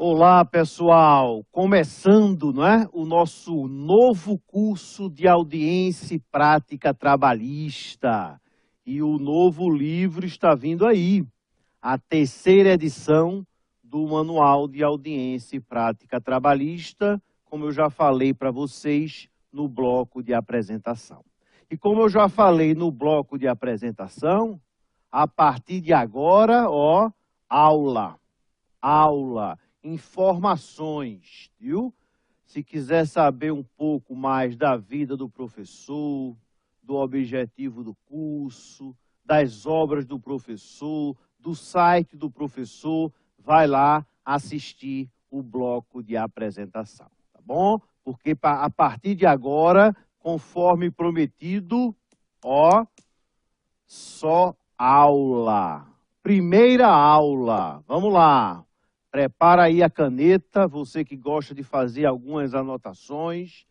Olá, pessoal! Começando, não é, o nosso novo curso de audiência e prática trabalhista. E o novo livro está vindo aí, a terceira edição do Manual de Audiência e Prática Trabalhista, como eu já falei para vocês no bloco de apresentação. E como eu já falei no bloco de apresentação, a partir de agora, ó, aula, informações, viu? Se quiser saber um pouco mais da vida do professor, do objetivo do curso, das obras do professor, do site do professor, vai lá assistir o bloco de apresentação, tá bom? Porque a partir de agora, conforme prometido, ó, só aula. Primeira aula, vamos lá. Prepara aí a caneta, você que gosta de fazer algumas anotações.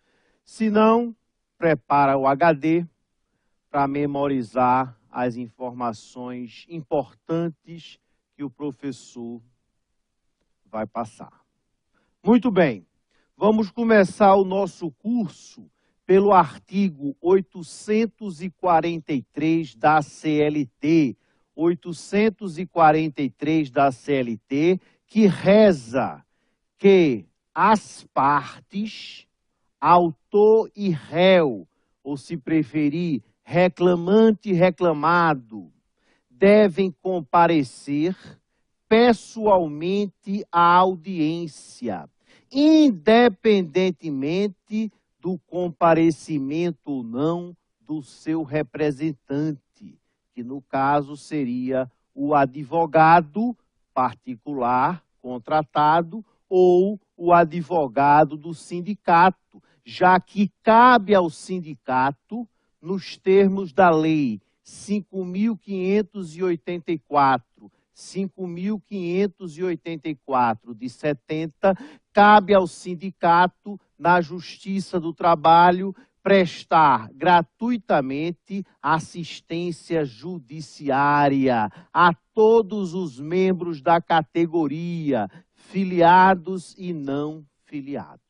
Se não, prepara o HD para memorizar as informações importantes que o professor vai passar. Muito bem, vamos começar o nosso curso pelo artigo 843 da CLT. 843 da CLT, que reza que as partes, autor e réu, ou se preferir, reclamante e reclamado, devem comparecer pessoalmente à audiência, independentemente do comparecimento ou não do seu representante, que no caso seria o advogado particular contratado ou o advogado do sindicato, já que cabe ao sindicato, nos termos da lei 5.584 de 70, cabe ao sindicato, na Justiça do Trabalho, prestar gratuitamente assistência judiciária a todos os membros da categoria, filiados e não filiados.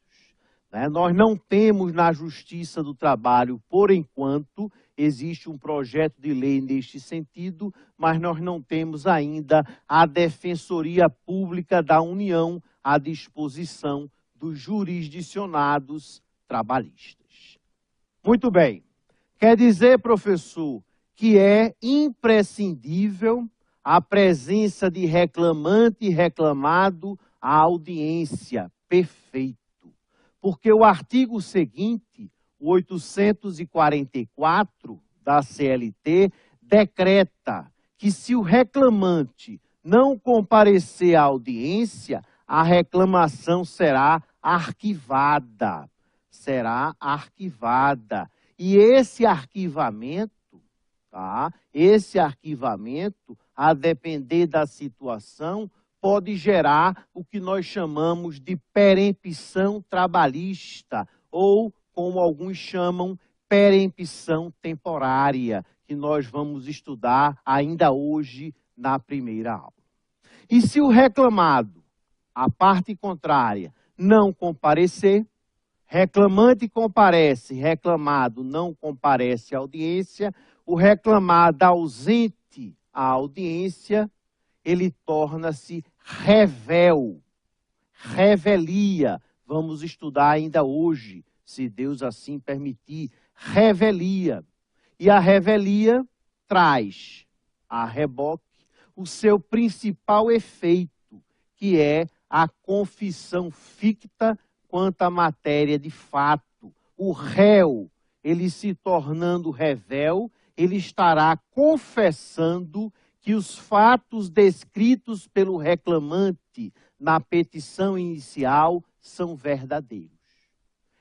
Nós não temos na Justiça do Trabalho, por enquanto, existe um projeto de lei neste sentido, mas nós não temos ainda a Defensoria Pública da União à disposição dos jurisdicionados trabalhistas. Muito bem. Quer dizer, professor, que é imprescindível a presença de reclamante e reclamado à audiência. Perfeito. Porque o artigo seguinte, o 844 da CLT, decreta que se o reclamante não comparecer à audiência, a reclamação será arquivada. Será arquivada. E esse arquivamento, tá? Esse arquivamento, a depender da situação, pode gerar o que nós chamamos de perempção trabalhista, ou, como alguns chamam, perempção temporária, que nós vamos estudar ainda hoje na primeira aula. E se o reclamado, a parte contrária, não comparecer, reclamante comparece, reclamado não comparece à audiência, o reclamado ausente à audiência, ele torna-se revel, revelia. Vamos estudar ainda hoje, se Deus assim permitir, revelia. E a revelia traz a reboque o seu principal efeito, que é a confissão ficta quanto à matéria de fato. O réu, ele se tornando revel, ele estará confessando que os fatos descritos pelo reclamante na petição inicial são verdadeiros.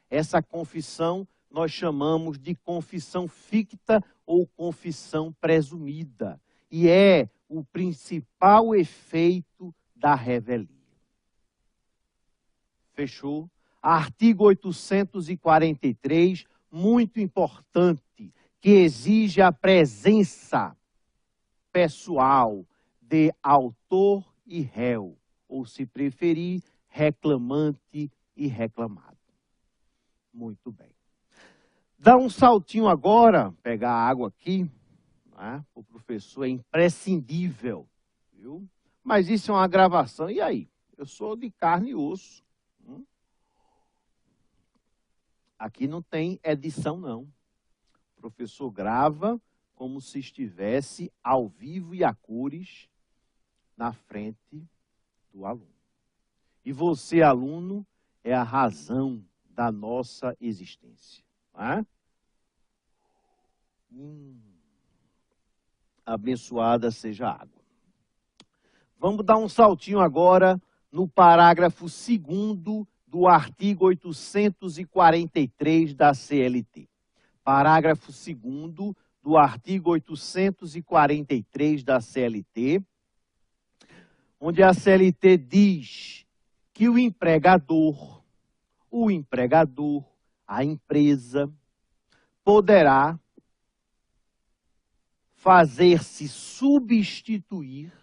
Essa confissão nós chamamos de confissão ficta ou confissão presumida. E é o principal efeito da revelia. Fechou? Artigo 843, muito importante, que exige a presença pessoal de autor e réu, ou se preferir, reclamante e reclamado. Muito bem. Dá um saltinho agora, pegar a água aqui, né? O professor é imprescindível, viu? Mas isso é uma gravação, e aí? Eu sou de carne e osso. Aqui não tem edição, não. O professor grava como se estivesse ao vivo e a cores na frente do aluno. E você, aluno, é a razão da nossa existência. Não é? Abençoada seja a água. Vamos dar um saltinho agora no parágrafo 2º do artigo 843 da CLT. Parágrafo 2º do artigo 843 da CLT, onde a CLT diz que o empregador, a empresa, poderá fazer-se substituir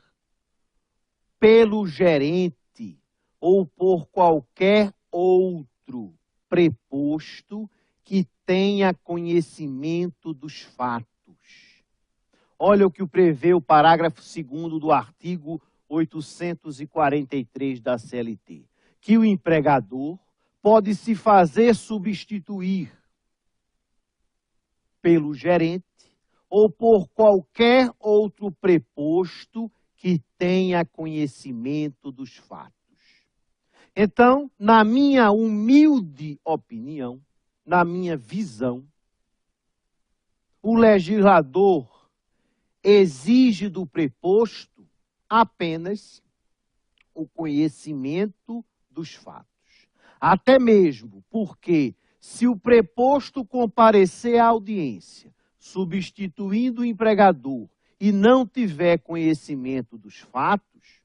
pelo gerente ou por qualquer outro preposto que tenha conhecimento dos fatos. Olha o que prevê o parágrafo 2º do artigo 843 da CLT, que o empregador pode se fazer substituir pelo gerente ou por qualquer outro preposto que tenha conhecimento dos fatos. Então, na minha humilde opinião, na minha visão, o legislador exige do preposto apenas o conhecimento dos fatos. Até mesmo porque, se o preposto comparecer à audiência, substituindo o empregador, e não tiver conhecimento dos fatos,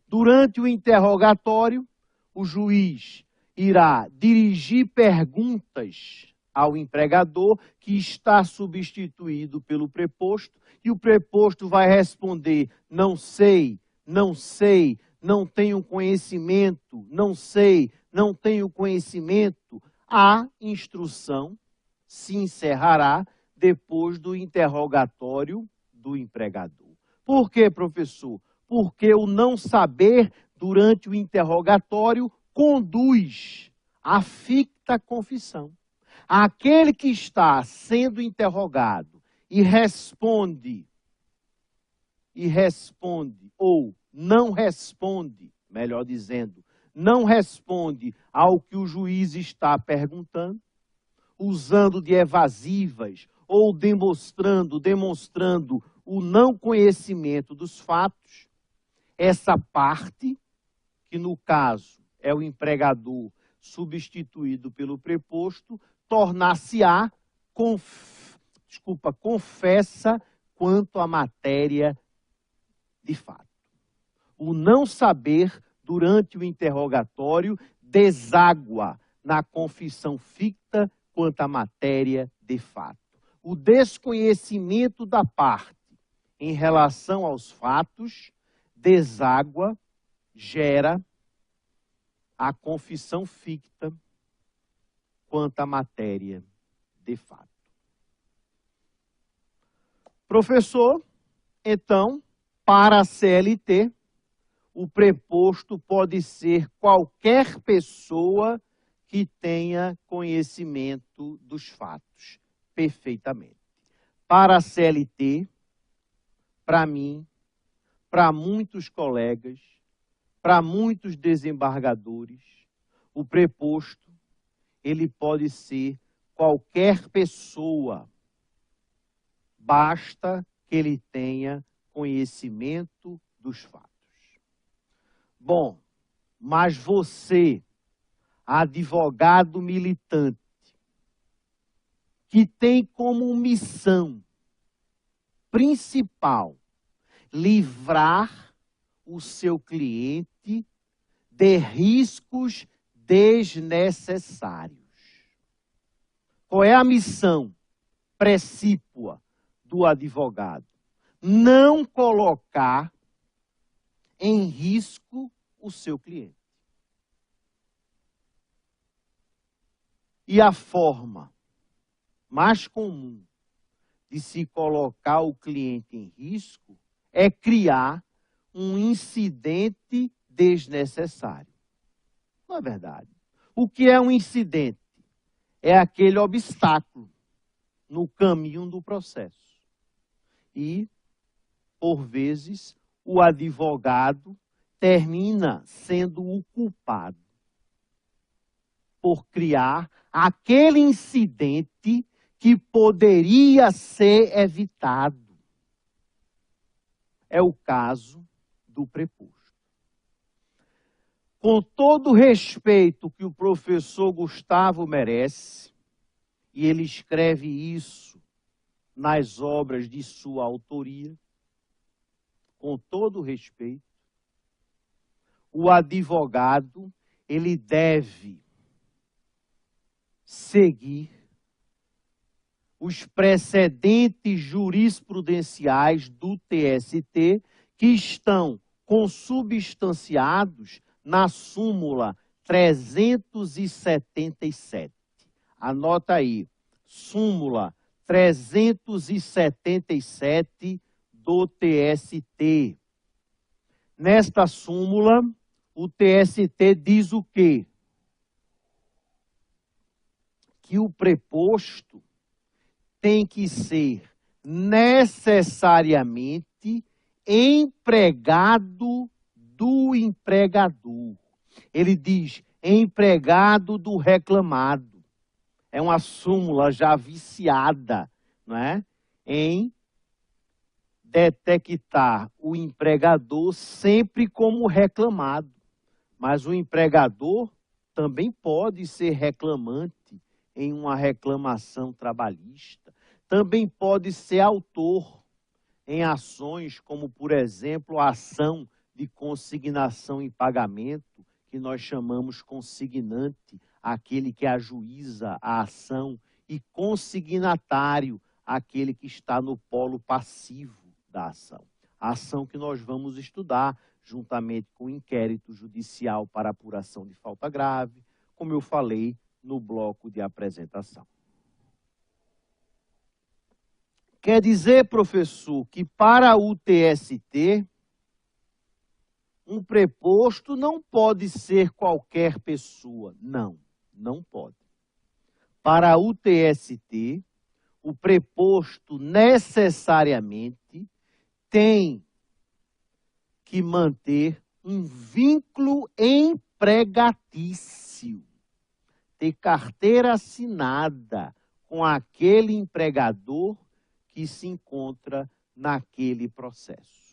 durante o interrogatório, o juiz irá dirigir perguntas ao empregador que está substituído pelo preposto, e o preposto vai responder: não sei, não sei, não tenho conhecimento, não sei, não tenho conhecimento. A instrução se encerrará depois do interrogatório do empregador. Por quê, professor? Porque o não saber durante o interrogatório conduz à ficta confissão. Aquele que está sendo interrogado e responde, ou não responde, melhor dizendo, não responde ao que o juiz está perguntando, usando de evasivas ou demonstrando o não conhecimento dos fatos, essa parte, que no caso é o empregador substituído pelo preposto, tornar-se-á confessa quanto à matéria de fato. O não saber durante o interrogatório deságua na confissão ficta quanto à matéria de fato. O desconhecimento da parte em relação aos fatos deságua, gera a confissão ficta quanto à matéria de fato. Professor, então, para a CLT, o preposto pode ser qualquer pessoa que tenha conhecimento dos fatos, perfeitamente. Para a CLT, para mim, para muitos colegas, para muitos desembargadores, o preposto, ele pode ser qualquer pessoa, basta que ele tenha conhecimento dos fatos. Bom, mas você, advogado militante, que tem como missão principal livrar o seu cliente de riscos desnecessários. Qual é a missão precípua do advogado? Não colocar em risco o seu cliente. E a forma mais comum de se colocar o cliente em risco é criar um incidente desnecessário. Não é verdade? O que é um incidente? É aquele obstáculo no caminho do processo. E, por vezes, o advogado termina sendo o culpado por criar aquele incidente que poderia ser evitado. É o caso do preposto. Com todo o respeito que o professor Gustavo merece, e ele escreve isso nas obras de sua autoria, com todo o respeito, o advogado, ele deve seguir os precedentes jurisprudenciais do TST que estão consubstanciados na súmula 377. Anota aí, súmula 377 do TST. Nesta súmula, o TST diz o quê? Que o preposto tem que ser necessariamente empregado do empregador. Ele diz empregado do reclamado. É uma súmula já viciada, não é? Em detectar o empregador sempre como reclamado. Mas o empregador também pode ser reclamante em uma reclamação trabalhista. Também pode ser autor em ações como, por exemplo, a ação de consignação em pagamento, que nós chamamos consignante, aquele que ajuiza a ação, e consignatário, aquele que está no polo passivo da ação. A ação que nós vamos estudar juntamente com o inquérito judicial para apuração de falta grave, como eu falei no bloco de apresentação. Quer dizer, professor, que para o TST, um preposto não pode ser qualquer pessoa. Não, não pode. Para o TST, o preposto necessariamente tem que manter um vínculo empregatício, ter carteira assinada com aquele empregador que se encontra naquele processo.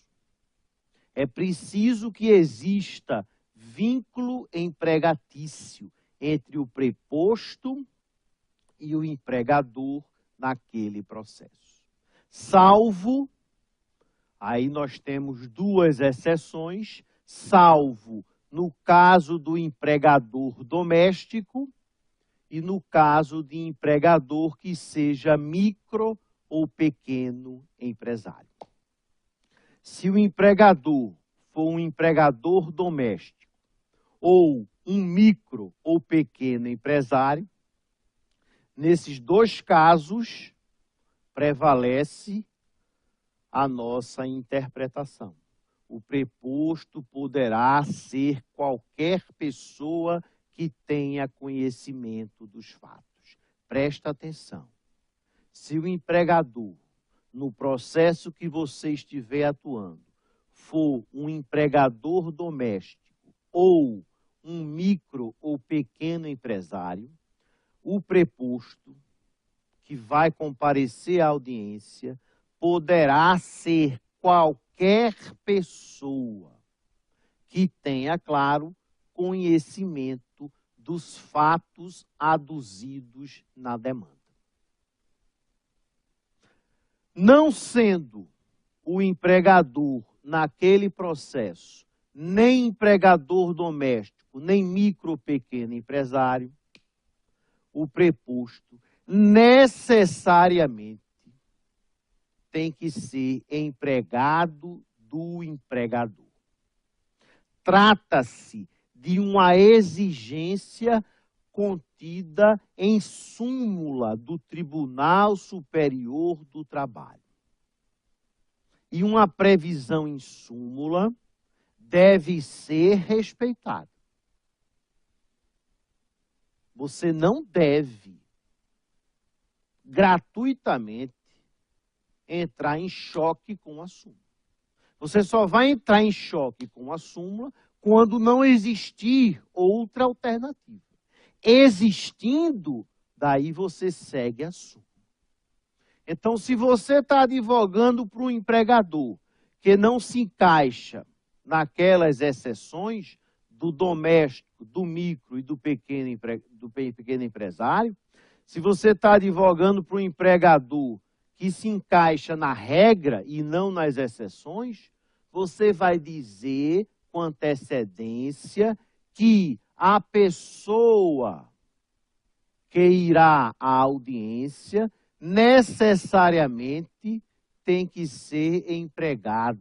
É preciso que exista vínculo empregatício entre o preposto e o empregador naquele processo. Salvo, aí nós temos duas exceções, salvo no caso do empregador doméstico e no caso de empregador que seja micro ou pequeno empresário. Se o empregador for um empregador doméstico ou um micro ou pequeno empresário, nesses dois casos prevalece a nossa interpretação. O preposto poderá ser qualquer pessoa que tenha conhecimento dos fatos. Presta atenção. Se o empregador, no processo que você estiver atuando, for um empregador doméstico ou um micro ou pequeno empresário, o preposto que vai comparecer à audiência poderá ser qualquer pessoa que tenha, claro, conhecimento dos fatos aduzidos na demanda. Não sendo o empregador naquele processo nem empregador doméstico, nem micro ou pequeno empresário, o preposto necessariamente tem que ser empregado do empregador. Trata-se de uma exigência contida em súmula do Tribunal Superior do Trabalho. E uma previsão em súmula deve ser respeitada. Você não deve gratuitamente entrar em choque com a súmula. Você só vai entrar em choque com a súmula quando não existir outra alternativa. Existindo, daí você segue a súmula. Então, se você está advogando para um empregador que não se encaixa naquelas exceções do doméstico, do micro e do pequeno empresário, se você está advogando para um empregador que se encaixa na regra e não nas exceções, você vai dizer com antecedência que a pessoa que irá à audiência necessariamente tem que ser empregado.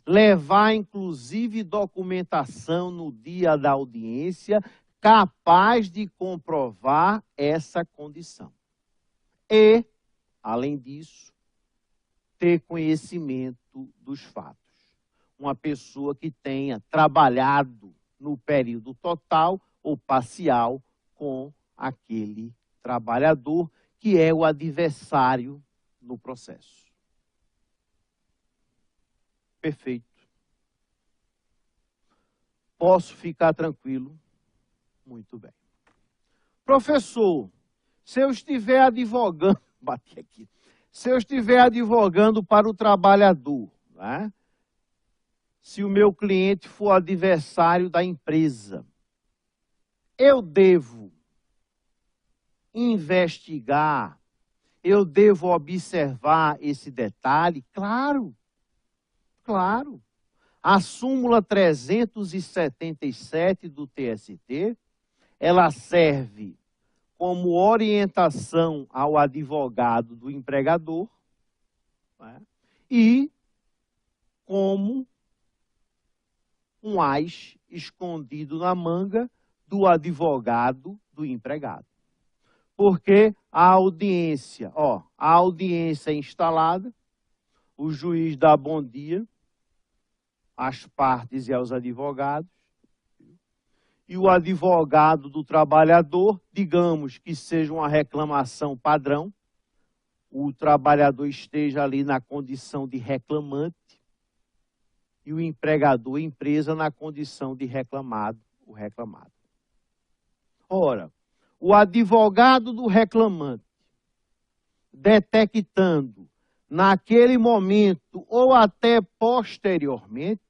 Levar, inclusive, documentação no dia da audiência capaz de comprovar essa condição. E, além disso, ter conhecimento dos fatos. Uma pessoa que tenha trabalhado no período total ou parcial com aquele trabalhador que é o adversário no processo. Perfeito. Posso ficar tranquilo? Muito bem. Professor, se eu estiver advogando, bati aqui, se eu estiver advogando para o trabalhador, né? Se o meu cliente for adversário da empresa, eu devo investigar, eu devo observar esse detalhe? Claro, claro. A súmula 377 do TST, ela serve como orientação ao advogado do empregador, né? E como um as escondido na manga do advogado do empregado. Porque a audiência é instalada, o juiz dá bom dia às partes e aos advogados, e o advogado do trabalhador, digamos que seja uma reclamação padrão, o trabalhador esteja ali na condição de reclamante, e o empregador, a empresa, na condição de reclamado, o reclamado. Ora, o advogado do reclamante, detectando naquele momento ou até posteriormente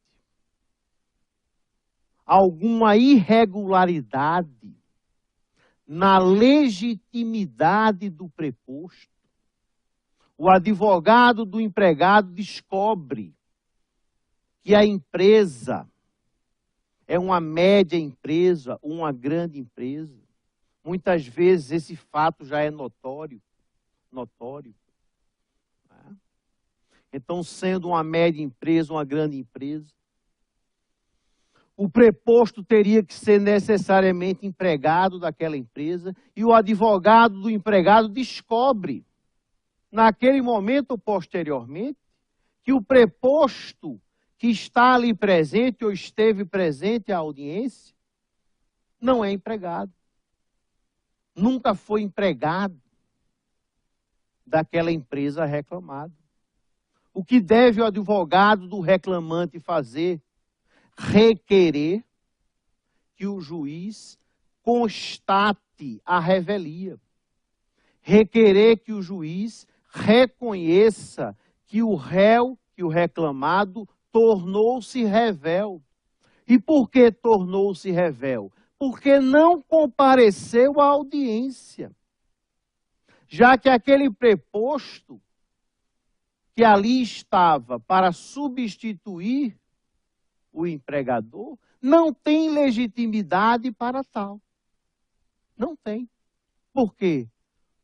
alguma irregularidade na legitimidade do preposto, o advogado do empregado descobre que a empresa é uma média empresa, uma grande empresa. Muitas vezes esse fato já é notório. Né? Então, sendo uma média empresa, uma grande empresa, o preposto teria que ser necessariamente empregado daquela empresa e o advogado do empregado descobre, naquele momento ou posteriormente, que o preposto que está ali presente ou esteve presente à audiência não é empregado. Nunca foi empregado daquela empresa reclamada. O que deve o advogado do reclamante fazer? Requerer que o juiz constate a revelia. Requerer que o juiz reconheça que o réu, que o reclamado, tornou-se revel. E por que tornou-se revel? Porque não compareceu à audiência. Já que aquele preposto que ali estava para substituir o empregador, não tem legitimidade para tal. Não tem. Por quê?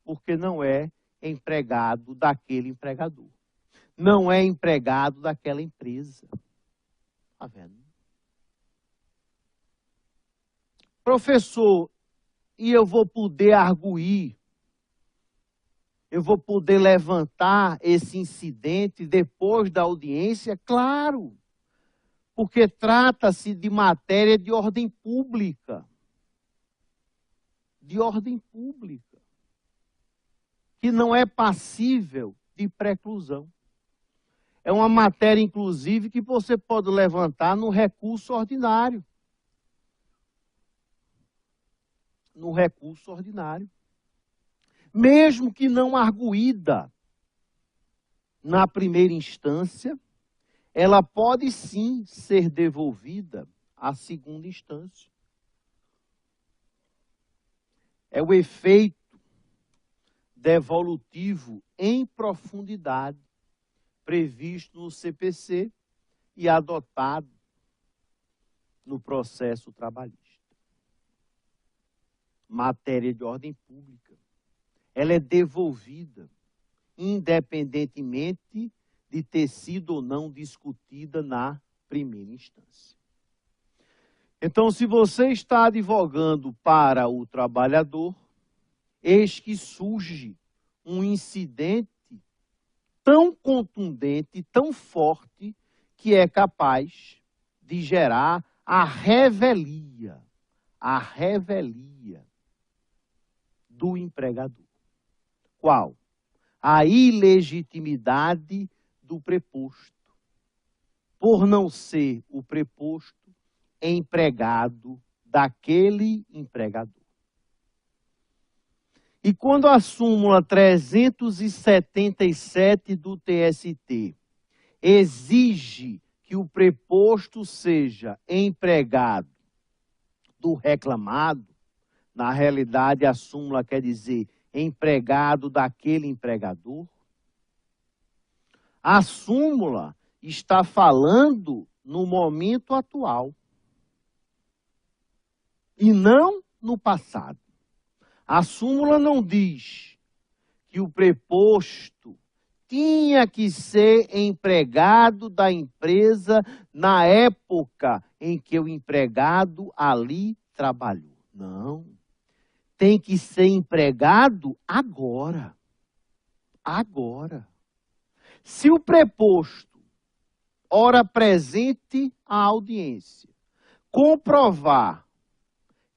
Porque não é empregado daquele empregador. Não é empregado daquela empresa. Está vendo? Professor, e eu vou poder arguir, eu vou poder levantar esse incidente depois da audiência? Claro, porque trata-se de matéria de ordem pública. De ordem pública, que não é passível de preclusão. É uma matéria, inclusive, que você pode levantar no recurso ordinário. No recurso ordinário. Mesmo que não arguída na primeira instância, ela pode sim ser devolvida à segunda instância. É o efeito devolutivo em profundidade previsto no CPC e adotado no processo trabalhista. Matéria de ordem pública. Ela é devolvida, independentemente de ter sido ou não discutida na primeira instância. Então, se você está advogando para o trabalhador, eis que surge um incidente tão contundente, tão forte, que é capaz de gerar a revelia do empregador. Qual? A ilegitimidade do preposto, por não ser o preposto empregado daquele empregador. E quando a súmula 377 do TST exige que o preposto seja empregado do reclamado, na realidade a súmula quer dizer empregado daquele empregador, a súmula está falando no momento atual e não no passado. A súmula não diz que o preposto tinha que ser empregado da empresa na época em que o empregado ali trabalhou. Não. Tem que ser empregado agora. Agora. Se o preposto, ora presente à audiência, comprovar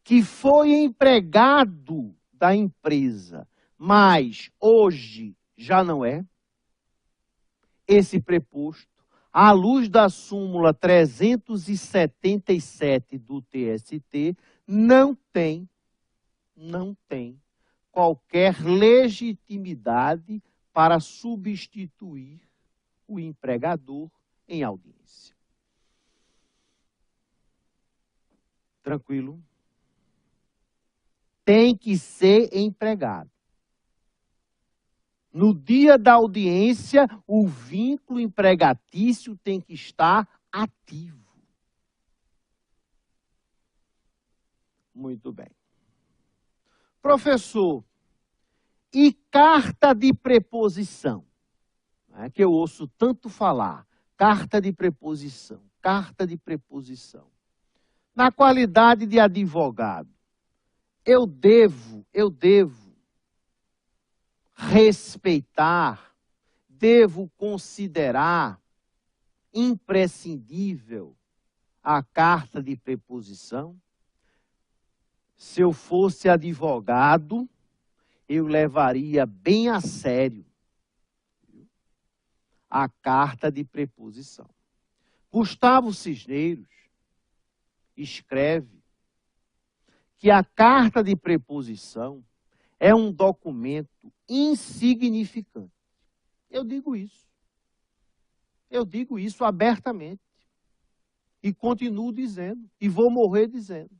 que foi empregado da empresa, mas hoje já não é, esse preposto, à luz da súmula 377 do TST, não tem qualquer legitimidade para substituir o empregador em audiência. Tranquilo? Tem que ser empregado. No dia da audiência, o vínculo empregatício tem que estar ativo. Muito bem. Professor, e carta de preposição? É que eu ouço tanto falar. Carta de preposição, carta de preposição. Na qualidade de advogado, eu devo respeitar, devo considerar imprescindível a carta de preposição? Se eu fosse advogado, eu levaria bem a sério a carta de preposição. Gustavo Cisneiros escreve que a carta de preposição é um documento insignificante. Eu digo isso. Eu digo isso abertamente. E continuo dizendo, e vou morrer dizendo,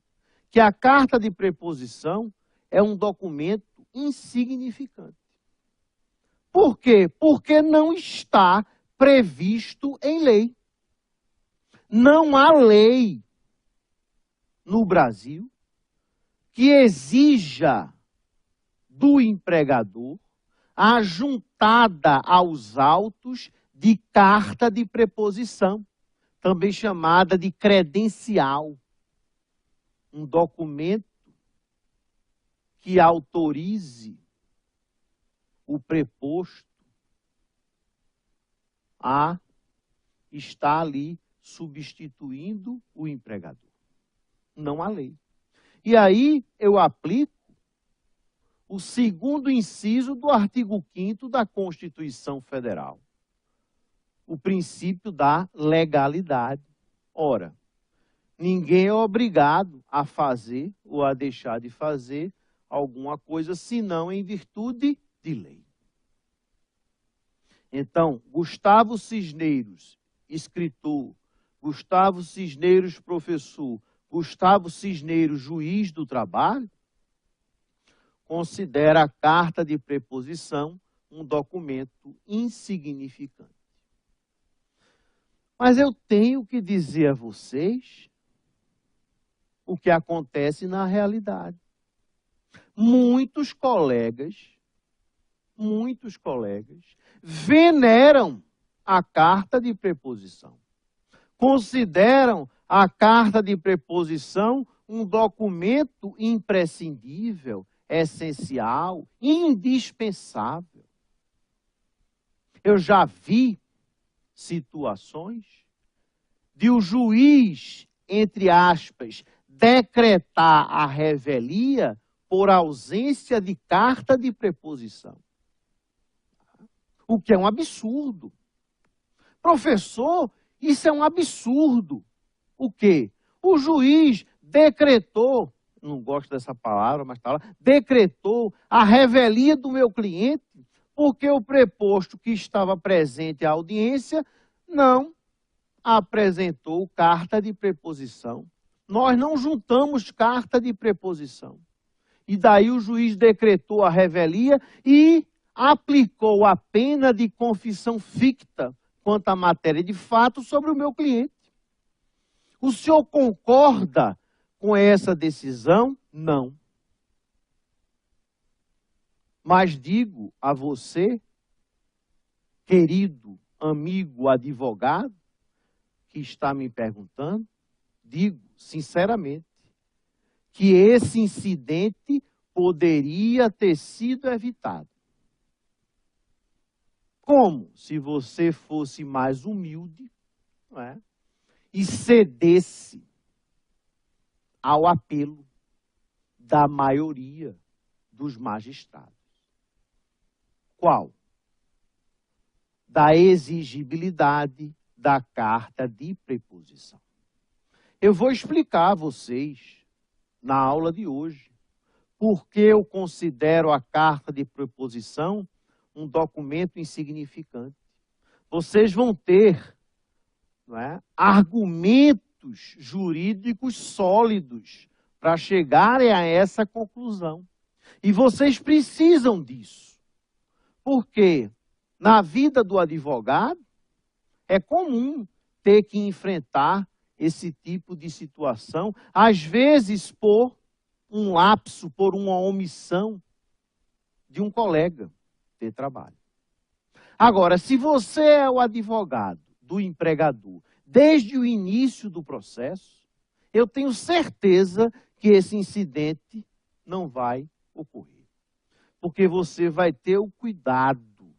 que a carta de preposição é um documento insignificante. Por quê? Porque não está previsto em lei. Não há lei no Brasil que exija do empregador a juntada aos autos de carta de preposição, também chamada de credencial. um documento que autorize o preposto a estar ali substituindo o empregador. Não há lei. E aí eu aplico o segundo inciso do artigo 5º da Constituição Federal, o princípio da legalidade. Ora, ninguém é obrigado a fazer ou a deixar de fazer alguma coisa, senão em virtude de lei. Então, Gustavo Cisneiros, escritor, Gustavo Cisneiros, professor, Gustavo Cisneiros, juiz do trabalho, considera a carta de preposição um documento insignificante. Mas eu tenho que dizer a vocês o que acontece na realidade. Muitos colegas veneram a carta de preposição. Consideram a carta de preposição um documento imprescindível, essencial, indispensável. Eu já vi situações de o juiz, entre aspas, decretar a revelia por ausência de carta de preposição. O que é um absurdo. Professor, isso é um absurdo. O quê? O juiz decretou, não gosto dessa palavra, mas está lá, decretou a revelia do meu cliente porque o preposto que estava presente à audiência não apresentou carta de preposição. Nós não juntamos carta de preposição. E daí o juiz decretou a revelia e aplicou a pena de confissão ficta quanto à matéria de fato sobre o meu cliente. O senhor concorda com essa decisão? Não. Mas digo a você, querido amigo advogado, que está me perguntando, digo sinceramente, que esse incidente poderia ter sido evitado. Como? Se você fosse mais humilde, não é? E cedesse ao apelo da maioria dos magistrados. Qual? Da exigibilidade da carta de preposição. Eu vou explicar a vocês, na aula de hoje, por que eu considero a carta de preposição um documento insignificante. Vocês vão ter, não é, argumentos jurídicos sólidos para chegarem a essa conclusão. E vocês precisam disso. Porque na vida do advogado é comum ter que enfrentar esse tipo de situação, às vezes por um lapso, por uma omissão de um colega de trabalho. Agora, se você é o advogado do empregador desde o início do processo, eu tenho certeza que esse incidente não vai ocorrer. Porque você vai ter o cuidado,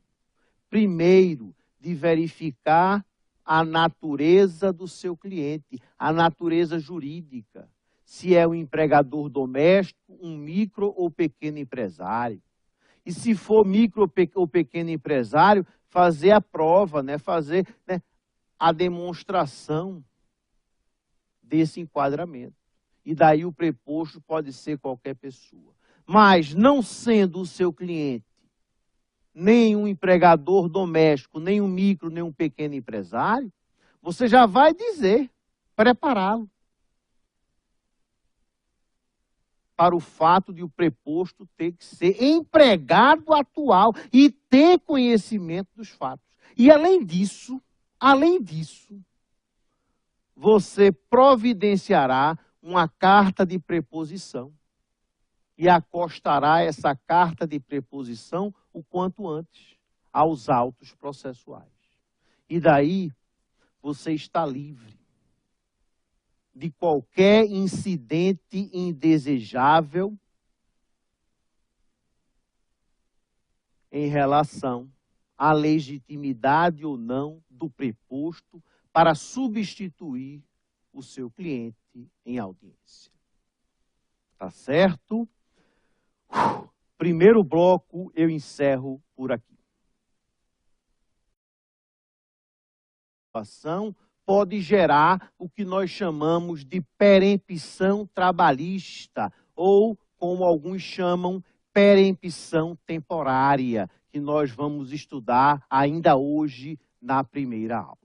primeiro, de verificar a natureza do seu cliente, a natureza jurídica. Se é um empregador doméstico, um micro ou pequeno empresário. E se for micro ou pequeno empresário, fazer a prova, fazer a demonstração desse enquadramento. E daí o preposto pode ser qualquer pessoa. Mas não sendo o seu cliente, nem um empregador doméstico, nem um micro, nem um pequeno empresário, você já vai dizer, prepará-lo para o fato de o preposto ter que ser empregado atual e ter conhecimento dos fatos. E além disso, você providenciará uma carta de preposição e acostará essa carta de preposição o quanto antes aos autos processuais. E daí você está livre de qualquer incidente indesejável em relação à legitimidade ou não do preposto para substituir o seu cliente em audiência. Tá certo? Primeiro bloco eu encerro por aqui. Pode gerar o que nós chamamos de perempção trabalhista, ou, como alguns chamam, perempção temporária, que nós vamos estudar ainda hoje na primeira aula.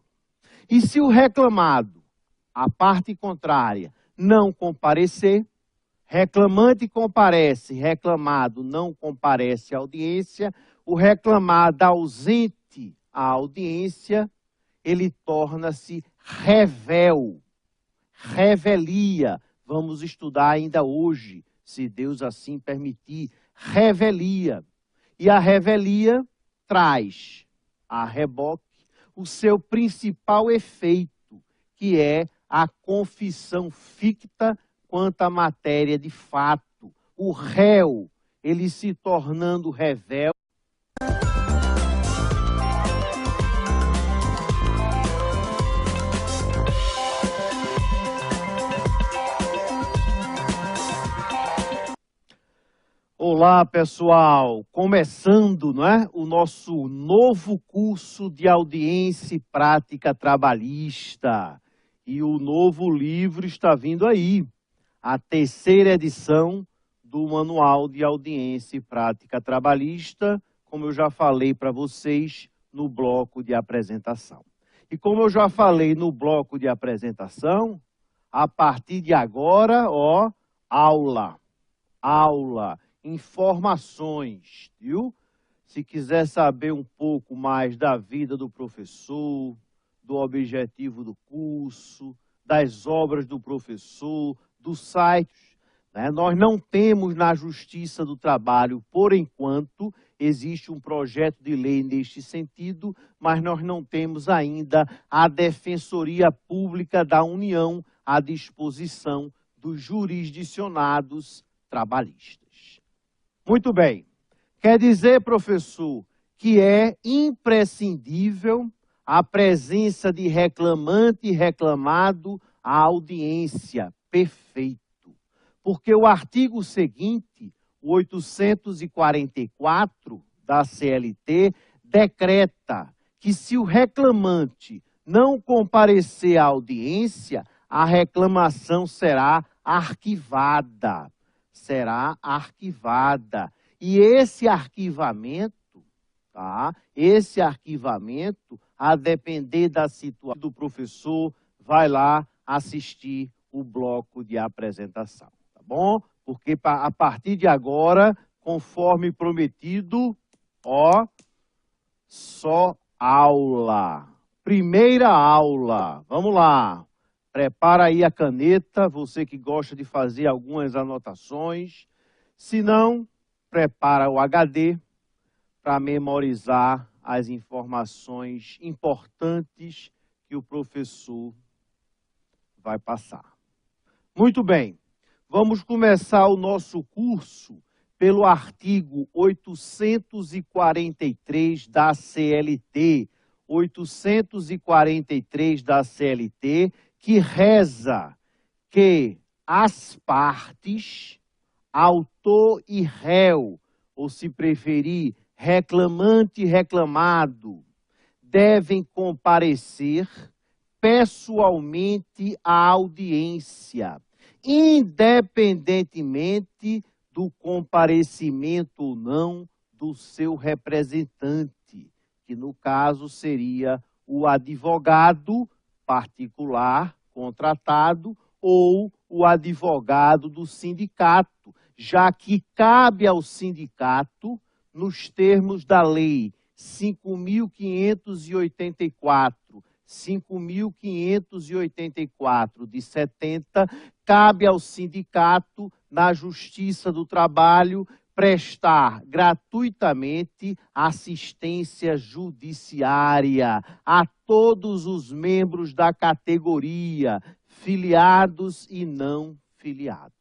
E se o reclamado, a parte contrária, não comparecer, reclamante comparece, reclamado não comparece à audiência, o reclamado ausente à audiência, ele torna-se revel, revelia. Vamos estudar ainda hoje, se Deus assim permitir, revelia. E a revelia traz a reboque o seu principal efeito, que é a confissão ficta quanto à matéria de fato. O réu, ele se tornando revel, Olá, pessoal! Começando, não é, o nosso novo curso de audiência e prática trabalhista. E o novo livro está vindo aí, a terceira edição do Manual de Audiência e Prática Trabalhista, como eu já falei para vocês no bloco de apresentação. E como eu já falei no bloco de apresentação, a partir de agora, ó, aula. Informações, viu? Se quiser saber um pouco mais da vida do professor, do objetivo do curso, das obras do professor, do site, né? Nós não temos na Justiça do Trabalho, por enquanto, existe um projeto de lei neste sentido, mas nós não temos ainda a Defensoria Pública da União à disposição dos jurisdicionados trabalhistas. Muito bem. Quer dizer, professor, que é imprescindível a presença de reclamante e reclamado à audiência. Perfeito. Porque o artigo seguinte, o 844 da CLT, decreta que se o reclamante não comparecer à audiência, a reclamação será arquivada. E esse arquivamento, tá? Esse arquivamento, a depender da situação do professor, vai lá assistir o bloco de apresentação, tá bom? Porque a partir de agora, conforme prometido, ó, só aula. Primeira aula, vamos lá. Prepara aí a caneta, você que gosta de fazer algumas anotações. Se não, prepara o HD para memorizar as informações importantes que o professor vai passar. Muito bem, vamos começar o nosso curso pelo artigo 843 da CLT. 843 da CLT, que reza que as partes, autor e réu, ou se preferir, reclamante e reclamado, devem comparecer pessoalmente à audiência, independentemente do comparecimento ou não do seu representante, que no caso seria o advogado particular contratado ou o advogado do sindicato, já que cabe ao sindicato, nos termos da lei 5.584 de 70, cabe ao sindicato, na Justiça do Trabalho, prestar gratuitamente assistência judiciária a todos os membros da categoria, filiados e não filiados.